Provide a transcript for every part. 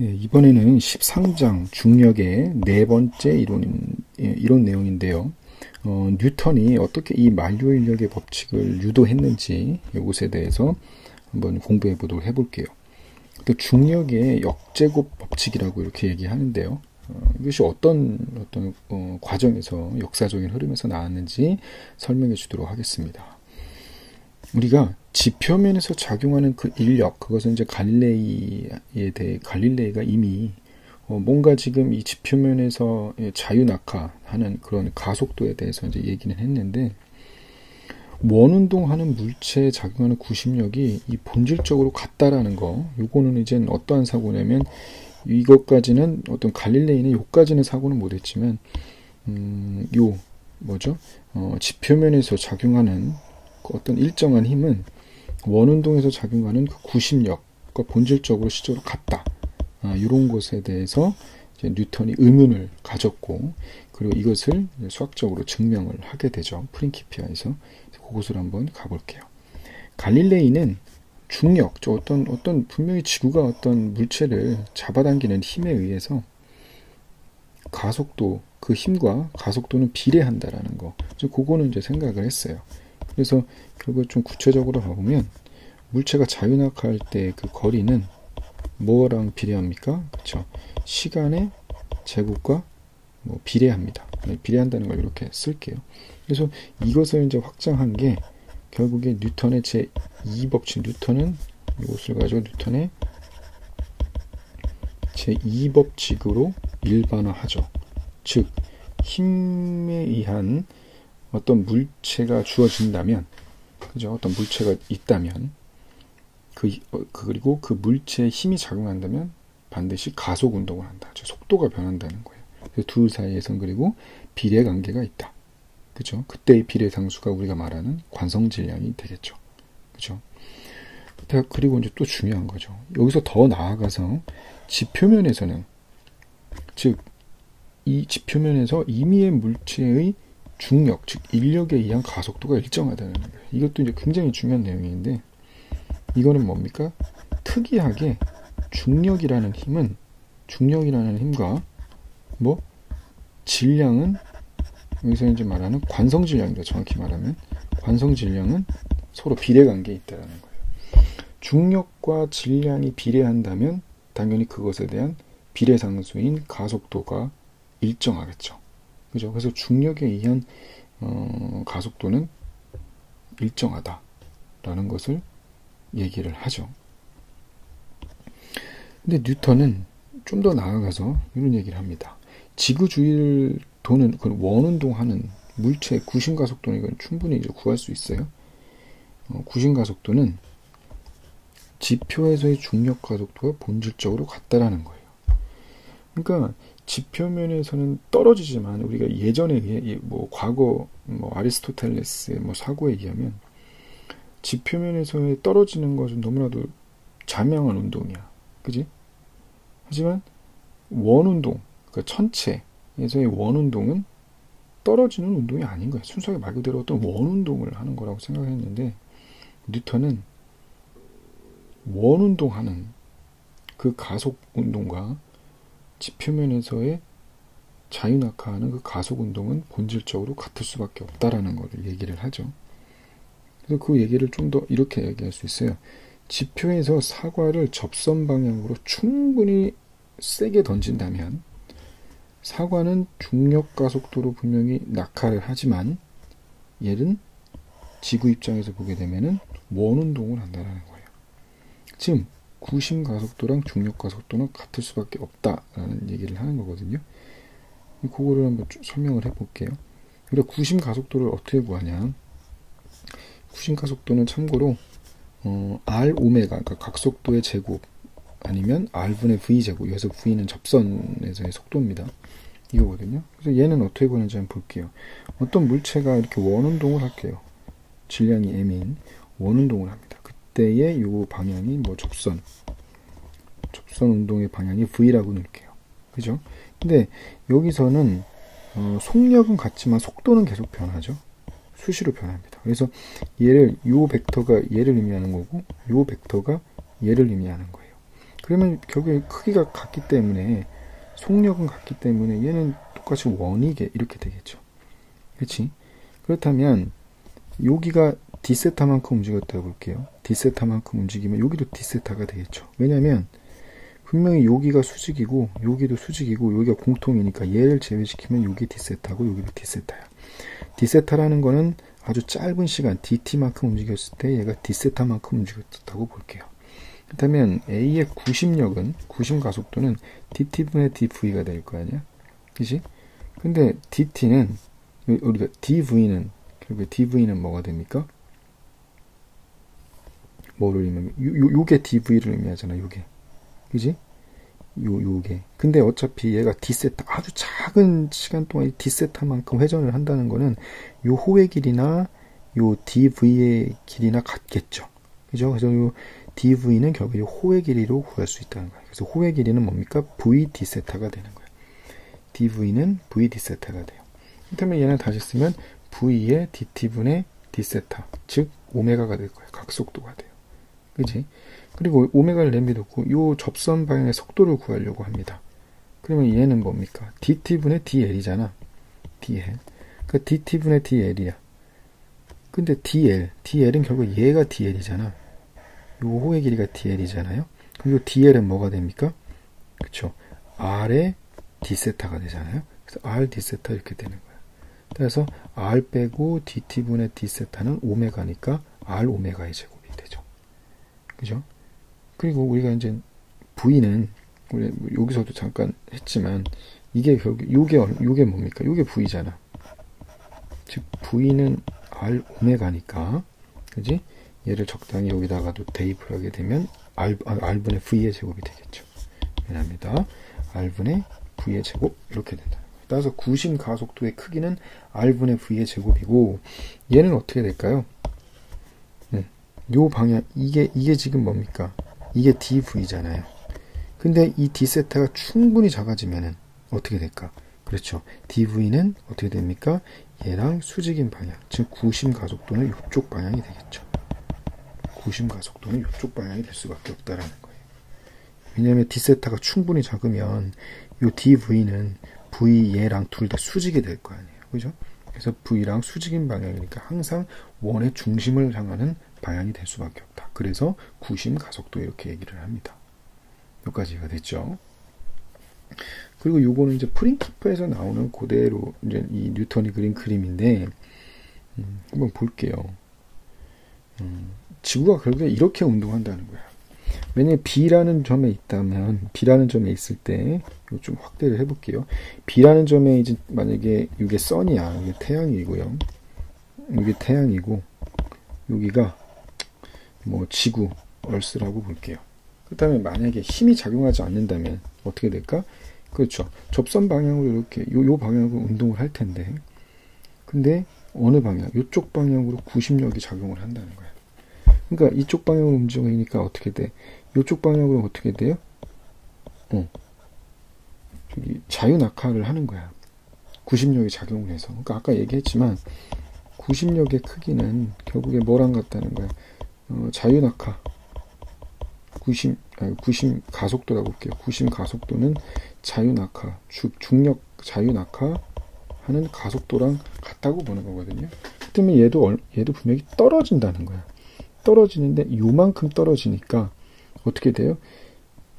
네, 이번에는 13장 중력의 네 번째 이론 내용인데요. 뉴턴이 어떻게 이 만류 인력의 법칙을 유도했는지 이것에 대해서 한번 공부해 보도록 해볼게요. 또 중력의 역제곱 법칙이라고 이렇게 얘기하는데요. 이것이 어떤 과정에서 역사적인 흐름에서 나왔는지 설명해 주도록 하겠습니다. 우리가 지표면에서 작용하는 그 인력, 그것은 이제 갈릴레이가 이미 뭔가 지금 이 지표면에서 자유낙하하는 그런 가속도에 대해서 이제 얘기는 했는데, 원운동하는 물체에 작용하는 구심력이 이 본질적으로 같다라는 거, 요거는 이제 어떠한 사고냐면, 이것까지는 어떤 갈릴레이는 요까지는 사고는 못했지만, 지표면에서 작용하는 어떤 일정한 힘은 원운동에서 작용하는 그 구심력과 본질적으로 실제로 같다. 이런 것에 대해서 이제 뉴턴이 의문을 가졌고, 그리고 이것을 수학적으로 증명을 하게 되죠. 프린키피아에서. 그곳을 한번 가볼게요. 갈릴레이는 중력, 어떤 분명히 지구가 어떤 물체를 잡아당기는 힘에 의해서 가속도, 그 힘과 가속도는 비례한다라는 거. 그거는 이제 생각을 했어요. 그래서 결국 좀 구체적으로 가보면 물체가 자유낙하할 때 그 거리는 뭐랑 비례합니까? 그렇죠. 시간의 제곱과 비례합니다. 비례한다는 걸 이렇게 쓸게요. 그래서 이것을 이제 확장한 게 결국에 뉴턴의 제2법칙, 뉴턴은 이것을 가지고 뉴턴의 제2법칙으로 일반화하죠. 즉 힘에 의한 어떤 물체가 주어진다면, 그죠? 어떤 물체가 있다면, 그리고 그 물체에 힘이 작용한다면 반드시 가속 운동을 한다. 즉 속도가 변한다는 거예요. 그래서 둘 사이에선 그리고 비례 관계가 있다. 그죠? 그때의 비례 상수가 우리가 말하는 관성 질량이 되겠죠. 그죠? 그리고 이제 또 중요한 거죠. 여기서 더 나아가서 지표면에서는, 즉 이 지표면에서 임의의 물체의 중력, 즉 인력에 의한 가속도가 일정하다는 거예요. 이것도 이제 굉장히 중요한 내용인데, 이거는 뭡니까? 특이하게 중력이라는 힘과 질량은, 여기서 이제 말하는 관성 질량이다. 정확히 말하면 관성 질량은 서로 비례 관계에 있다는 거예요. 중력과 질량이 비례한다면 당연히 그것에 대한 비례 상수인 가속도가 일정하겠죠. 그죠? 그래서 중력에 의한 가속도는 일정하다라는 것을 얘기를 하죠. 근데 뉴턴은 좀 더 나아가서 이런 얘기를 합니다. 지구 주위를 도는 그 원운동하는 물체의 구심 가속도는 이건 충분히 이제 구할 수 있어요. 구심 가속도는 지표에서의 중력 가속도가 본질적으로 같다라는 거예요. 그러니까 지표면에서는 떨어지지만 우리가 예전에 과거 아리스토텔레스의 사고에 의하면 지표면에서의 떨어지는 것은 너무나도 자명한 운동이야. 그지? 하지만 원운동, 그러니까 천체에서의 원운동은 떨어지는 운동이 아닌 거야. 순수하게 말 그대로 어떤 원운동을 하는 거라고 생각했는데, 뉴턴은 원운동하는 그 가속 운동과 지표면에서의 자유낙하하는 그 가속 운동은 본질적으로 같을 수밖에 없다라는 것을 얘기를 하죠. 그래서 그 얘기를 좀 더 이렇게 얘기할 수 있어요. 지표에서 사과를 접선 방향으로 충분히 세게 던진다면 사과는 중력 가속도로 분명히 낙하를 하지만 얘는 지구 입장에서 보게 되면은 원운동을 한다는 거예요. 지금 구심 가속도랑 중력 가속도는 같을 수밖에 없다라는 얘기를 하는 거거든요. 그거를 한번 설명을 해볼게요. 그리고 구심 가속도를 어떻게 구하냐? 구심 가속도는 참고로 R 오메가, 그러니까 각속도의 제곱 아니면 R분의 V 제곱, 여기서 V는 접선에서의 속도입니다. 이거거든요. 그래서 얘는 어떻게 구하는지 한번 볼게요. 어떤 물체가 이렇게 원운동을 할게요. 질량이 M인 원운동을 합니다. 그때의 요 방향이 접선 운동의 방향이 V라고 넣을게요. 그죠? 근데 여기서는 속력은 같지만 속도는 계속 변하죠. 수시로 변합니다. 그래서 요 벡터가 얘를 의미하는 거고, 요 벡터가 얘를 의미하는 거예요. 그러면 결국에 크기가 같기 때문에 속력은 같기 때문에 얘는 똑같이 원이게 이렇게 되겠죠. 그렇지? 그렇다면 여기가 d세타만큼 움직였다고 볼게요. d세타만큼 움직이면 여기도 d세타가 되겠죠. 왜냐면 분명히 여기가 수직이고 여기도 수직이고 여기가 공통이니까 얘를 제외시키면 여기 d세타고 여기도 d세타야. d세타라는 거는 아주 짧은 시간 dt만큼 움직였을 때 얘가 d세타만큼 움직였다고 볼게요. 그렇다면 A의 구심력은, 구심 가속도는 dt분의 dv가 될 거 아니야? 그치? 근데 dt는, 우리가 dv는, 결국에 dv는 뭐가 됩니까? 뭐를 의미하면, 요게 dv를 의미하잖아, 요게. 그지? 요게. 근데 어차피 얘가 d세타, 아주 작은 시간 동안 이 d세타만큼 회전을 한다는 거는 요 호의 길이나 요 dv의 길이나 같겠죠. 그죠? 그래서 요 dv는 결국 이 호의 길이로 구할 수 있다는 거예요. 그래서 호의 길이는 뭡니까? v d세타가 되는 거예요. dv는 v d세타가 돼요. 그렇다면 얘는 다시 쓰면 v의 dt분의 d세타, 즉 오메가가 될 거예요. 각속도가 돼요. 그지? 그리고 오메가를 내비놓고 이 접선 방향의 속도를 구하려고 합니다. 그러면 얘는 뭡니까? dt분의 dl이잖아. dl. 그 dt분의 dl이야. 근데 dl은 결국 얘가 dl이잖아. 요 호의 길이가 dl이잖아요. 그럼 요 dl은 뭐가 됩니까? 그쵸? r의 d세타가 되잖아요. 그래서 r d세타 이렇게 되는 거야. 그래서 r 빼고 dt분의 d세타는 오메가니까 r 오메가의 제곱이 되죠. 그죠? 그리고 우리가 이제 V는 우리 여기서도 잠깐 했지만 이게 결국 요게 뭡니까? 요게 V잖아. 즉 V는 R 오메가니까, 그지? 얘를 적당히 여기다가도 대입을 하게 되면 R분의 V의 제곱이 되겠죠. 미안합니다. R분의 V의 제곱 이렇게 된다. 따라서 구심 가속도의 크기는 R분의 V의 제곱이고 얘는 어떻게 될까요? 요 방향 이게 지금 뭡니까? 이게 dv잖아요. 근데 이 d세타가 충분히 작아지면은 어떻게 될까? 그렇죠. dv는 어떻게 됩니까? 얘랑 수직인 방향, 즉 구심 가속도는 이쪽 방향이 되겠죠. 구심 가속도는 이쪽 방향이 될 수밖에 없다라는 거예요. 왜냐하면 d세타가 충분히 작으면 이 dv는 v 얘랑 둘 다 수직이 될 거 아니에요. 그죠? 그래서 v랑 수직인 방향이니까 항상 원의 중심을 향하는 방향이 될 수밖에 없다. 그래서 구심 가속도 이렇게 얘기를 합니다. 여기까지가 됐죠. 그리고 요거는 이제 프린키퍼에서 나오는 그대로 이제 이 뉴턴이 그린 그림인데 한번 볼게요. 지구가 결국에 이렇게 운동한다는 거야. 왜냐면 B라는 점에 있다면, B라는 점에 있을 때, 이거 좀 확대를 해볼게요. B라는 점에 이제 만약에 이게 선이야. 이게 태양이고요. 이게 태양이고, 여기가 뭐 지구, 얼스라고 볼게요. 그렇다면 만약에 힘이 작용하지 않는다면 어떻게 될까? 그렇죠. 접선 방향으로 이렇게 요 방향으로 운동을 할 텐데, 근데 어느 방향? 이쪽 방향으로 구심력이 작용을 한다는 거야. 그러니까 이쪽 방향으로 움직이니까 어떻게 돼? 이쪽 방향으로 어떻게 돼요? 저기 자유낙하를 하는 거야. 구심력이 작용을 해서. 그러니까 아까 얘기했지만 구심력의 크기는 결국에 뭐랑 같다는 거야? 자유낙하. 구심 가속도라고 볼게요. 구심 가속도는 자유낙하, 중력 자유낙하 하는 가속도랑 같다고 보는 거거든요. 그 때문에 얘도 분명히 떨어진다는 거야. 떨어지는데 요만큼 떨어지니까 어떻게 돼요?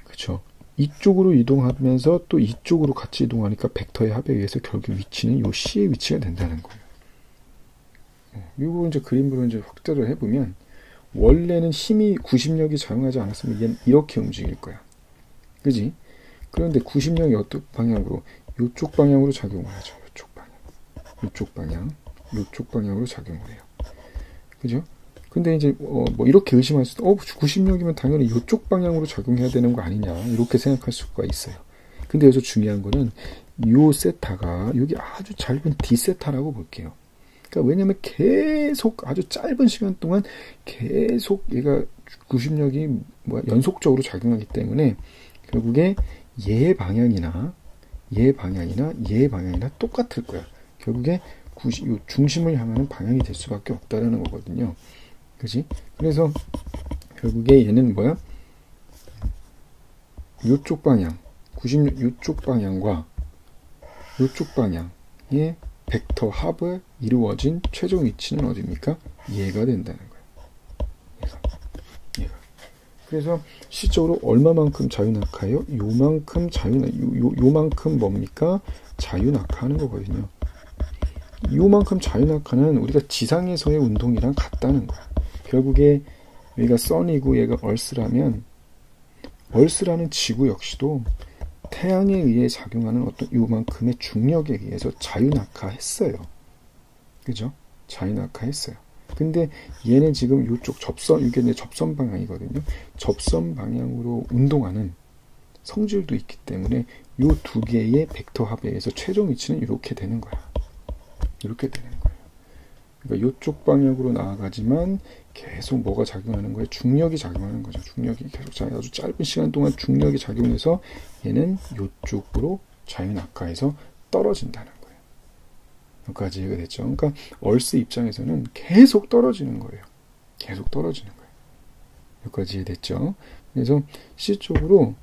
그쵸? 이쪽으로 이동하면서 또 이쪽으로 같이 이동하니까 벡터의 합에 의해서 결국 위치는 요 C의 위치가 된다는 거예요. 이거 이제 그림으로 이제 확대를 해보면 원래는 힘이 구심력이 작용하지 않았으면 얘는 이렇게 움직일 거야. 그지? 그런데 구심력이 어떤 방향으로? 이쪽 방향으로 작용을 하죠. 이쪽 방향으로 작용을 해요. 그죠? 근데 이제 뭐 이렇게 의심할 수도, 구심력이면 당연히 이쪽 방향으로 작용해야 되는 거 아니냐 이렇게 생각할 수가 있어요. 근데 여기서 중요한 거는 요 세타가 여기 아주 짧은 d세타라고 볼게요. 그러니까 왜냐면 계속 아주 짧은 시간 동안 계속 얘가 구심력이 연속적으로 작용하기 때문에 결국에 얘 방향이나 똑같을 거야. 결국에 중심을 향하는 방향이 될 수밖에 없다라는 거거든요. 그지? 그래서 결국에 얘는 뭐야? 요쪽 방향, 90도 요쪽 방향과 요쪽 방향의 벡터 합에 이루어진 최종 위치는 어디입니까? 얘가 된다는 거예요. 얘가. 그래서 실적으로 얼마만큼 자유낙하예요? 요만큼 뭡니까? 자유낙하하는 거거든요. 요만큼 자유낙하는 우리가 지상에서의 운동이랑 같다는 거야. 결국에 여기가 선이고 얘가 얼스라면 얼스라는 지구 역시도 태양에 의해 작용하는 어떤 요만큼의 중력에 의해서 자유낙하했어요. 그죠? 자유낙하했어요. 근데 얘는 지금 요쪽 이게 이제 접선 방향이거든요. 접선 방향으로 운동하는 성질도 있기 때문에 요 두 개의 벡터 합에 의해서 최종 위치는 이렇게 되는 거야. 이렇게 되는 거예요. 그러니까 요쪽 방향으로 나아가지만 계속 뭐가 작용하는 거예요? 중력이 작용하는 거죠. 중력이 계속 아주 짧은 시간 동안 중력이 작용해서 얘는 요쪽으로 자유낙하해서 떨어진다는 거예요. 여기까지 이해가 됐죠? 그러니까 얼스 입장에서는 계속 떨어지는 거예요. 계속 떨어지는 거예요. 여기까지 이해됐죠? 그래서 C쪽으로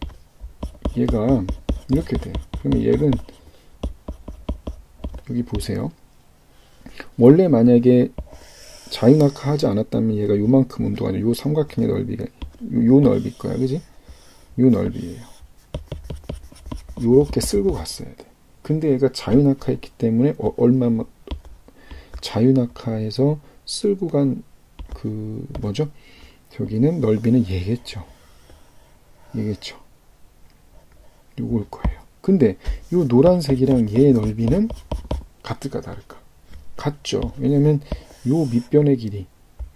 얘가 이렇게 돼요. 그러면 얘는 여기 보세요. 원래 만약에 자유낙하하지 않았다면 얘가 요만큼 운동하죠. 요 삼각형의 넓이가 요 넓일 거야, 그지? 요 넓이에요. 요렇게 쓸고 갔어야 돼. 근데 얘가 자유낙하했기 때문에 얼마만 자유낙하해서 쓸고 간 그 뭐죠? 저기는 넓이는 얘겠죠. 얘겠죠. 요걸 거예요. 근데 요 노란색이랑 얘의 넓이는 같을까 다를까? 같죠. 왜냐면 요 밑변의 길이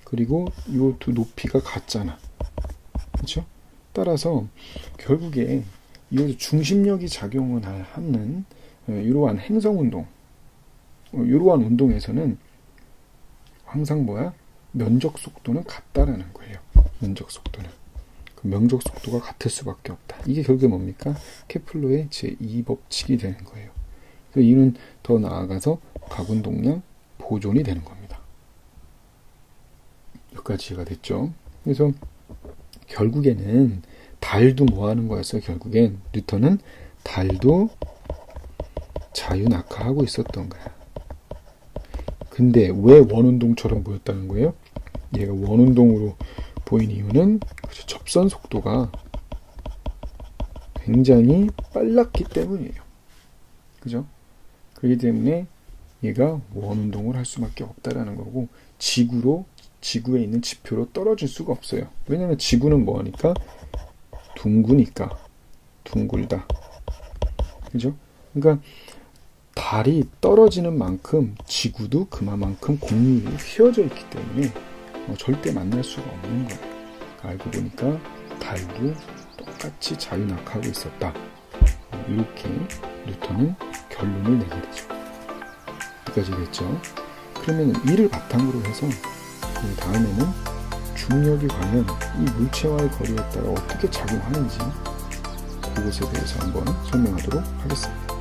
그리고 요 두 높이가 같잖아. 그렇죠? 따라서 결국에 이 중심력이 작용을 하는 이러한 행성운동, 이러한 운동에서는 항상 뭐야? 면적 속도는 같다라는 거예요. 면적 속도는. 그 면적 속도가 같을 수밖에 없다. 이게 결국에 뭡니까? 케플러의 제2법칙이 되는 거예요. 그래서 이는 더 나아가서 가군동량 보존이 되는 겁니다. 여기까지 이해가 됐죠? 그래서 결국에는 달도 뭐 하는 거였어요? 결국엔 뉴턴은 달도 자유낙하하고 있었던 거야. 근데 왜 원운동처럼 보였다는 거예요? 얘가 원운동으로 보인 이유는 접선 속도가 굉장히 빨랐기 때문이에요. 그죠? 그렇기 때문에 얘가 원운동을 할 수밖에 없다라는 거고 지구에 있는 지표로 떨어질 수가 없어요. 왜냐면 지구는 뭐하니까? 둥그니까. 둥글다. 그죠? 그러니까 달이 떨어지는 만큼 지구도 그만큼 공률이 휘어져 있기 때문에 절대 만날 수가 없는 거예요. 알고 보니까 달도 똑같이 자유낙하하고 있었다. 이렇게 뉴턴은 결론을 내게 되죠. 여기까지 됐죠? 그러면 이를 바탕으로 해서 다음에는 중력이 과연 이 물체와의 거리에 따라 어떻게 작용하는지 그것에 대해서 한번 설명하도록 하겠습니다.